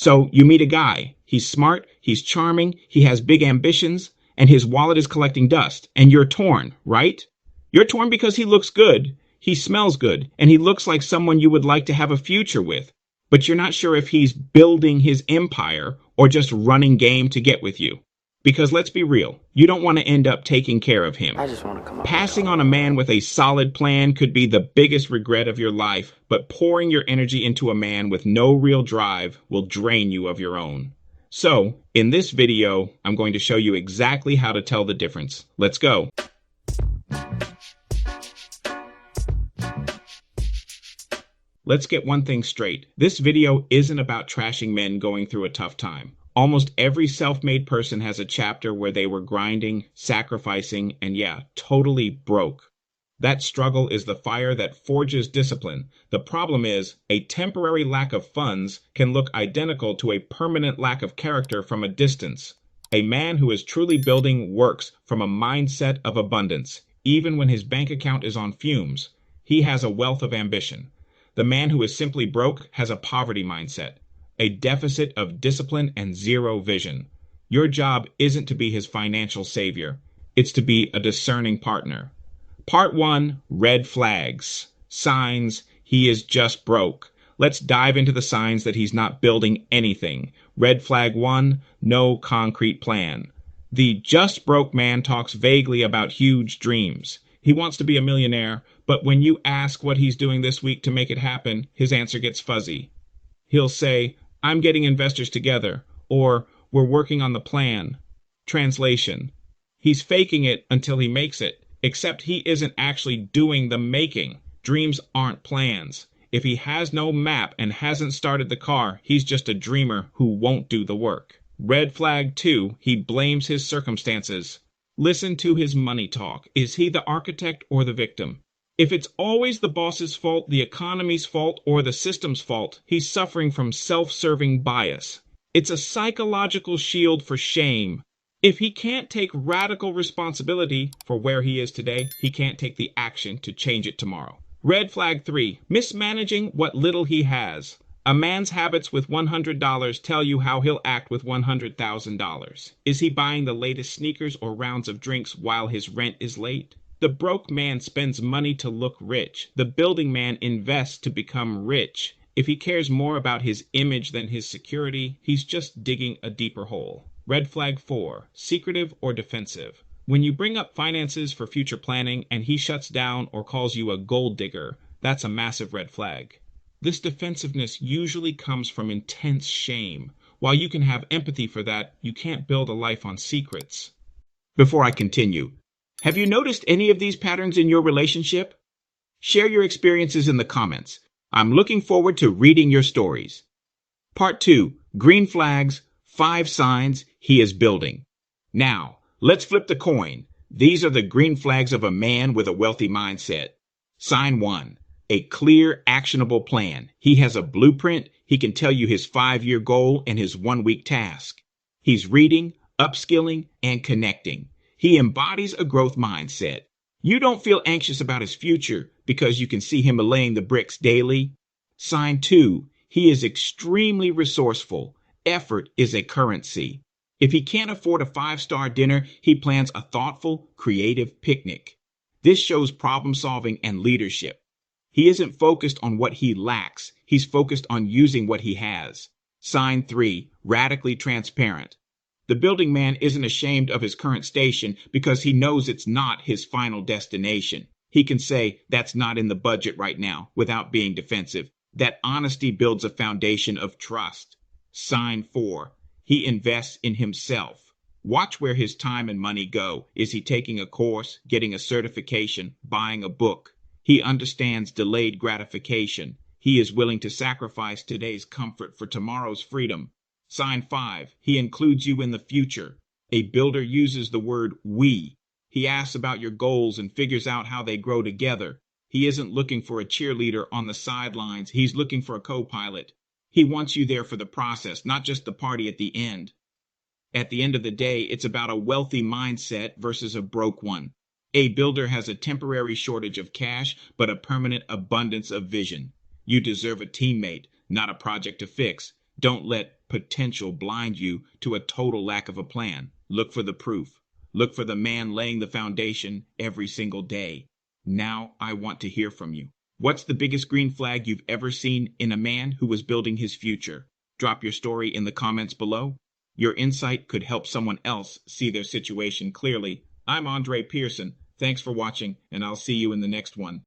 So you meet a guy. He's smart, he's charming, he has big ambitions, and his wallet is collecting dust. And you're torn, right? You're torn because he looks good, he smells good, and he looks like someone you would like to have a future with. But you're not sure if he's building his empire or just running game to get with you. Because let's be real, you don't want to end up taking care of him. I just want to come up Passing on a man with a solid plan could be the biggest regret of your life, but pouring your energy into a man with no real drive will drain you of your own. So, in this video, I'm going to show you exactly how to tell the difference. Let's go. Let's get one thing straight. This video isn't about trashing men going through a tough time. Almost every self-made person has a chapter where they were grinding, sacrificing, and totally broke. That struggle is the fire that forges discipline. The problem is, a temporary lack of funds can look identical to a permanent lack of character from a distance. A man who is truly building works from a mindset of abundance, even when his bank account is on fumes. He has a wealth of ambition. The man who is simply broke has a poverty mindset, a deficit of discipline and zero vision. Your job isn't to be his financial savior. It's to be a discerning partner. Part 1, red flags. Signs he is just broke. Let's dive into the signs that he's not building anything. Red flag 1, no concrete plan. The just broke man talks vaguely about huge dreams. He wants to be a millionaire, but when you ask what he's doing this week to make it happen, his answer gets fuzzy. He'll say, "I'm getting investors together," or "we're working on the plan." Translation: he's faking it until he makes it, except he isn't actually doing the making. Dreams aren't plans. If he has no map and hasn't started the car, he's just a dreamer who won't do the work. Red flag 2, he blames his circumstances. Listen to his money talk. Is he the architect or the victim? If it's always the boss's fault, the economy's fault, or the system's fault, he's suffering from self-serving bias. It's a psychological shield for shame. If he can't take radical responsibility for where he is today, he can't take the action to change it tomorrow. Red flag 3, mismanaging what little he has. A man's habits with $100 tell you how he'll act with $100,000. Is he buying the latest sneakers or rounds of drinks while his rent is late? The broke man spends money to look rich. The building man invests to become rich. If he cares more about his image than his security, he's just digging a deeper hole. Red flag 4, secretive or defensive. When you bring up finances for future planning and he shuts down or calls you a gold digger, that's a massive red flag. This defensiveness usually comes from intense shame. While you can have empathy for that, you can't build a life on secrets. Before I continue, have you noticed any of these patterns in your relationship? Share your experiences in the comments. I'm looking forward to reading your stories. Part 2, green flags, 5 signs he is building. Now, let's flip the coin. These are the green flags of a man with a wealthy mindset. Sign 1, a clear, actionable plan. He has a blueprint. He can tell you his 5-year goal and his 1-week task. He's reading, upskilling, and connecting. He embodies a growth mindset. You don't feel anxious about his future because you can see him laying the bricks daily. Sign 2, he is extremely resourceful. Effort is a currency. If he can't afford a 5-star dinner, he plans a thoughtful, creative picnic. This shows problem solving and leadership. He isn't focused on what he lacks. He's focused on using what he has. Sign 3, radically transparent. The building man isn't ashamed of his current station because he knows it's not his final destination. He can say, "That's not in the budget right now," without being defensive. That honesty builds a foundation of trust. Sign 4, he invests in himself. Watch where his time and money go. Is he taking a course, getting a certification, buying a book? He understands delayed gratification. He is willing to sacrifice today's comfort for tomorrow's freedom. Sign 5, he includes you in the future. A builder uses the word "we." He asks about your goals and figures out how they grow together. He isn't looking for a cheerleader on the sidelines. He's looking for a co-pilot. He wants you there for the process, not just the party at the end. At the end of the day, it's about a wealthy mindset versus a broke one. A builder has a temporary shortage of cash, but a permanent abundance of vision. You deserve a teammate, not a project to fix. Don't let potential blind you to a total lack of a plan. Look for the proof. Look for the man laying the foundation every single day. Now I want to hear from you. What's the biggest green flag you've ever seen in a man who was building his future? Drop your story in the comments below. Your insight could help someone else see their situation clearly. I'm Andre Pearson. Thanks for watching, and I'll see you in the next one.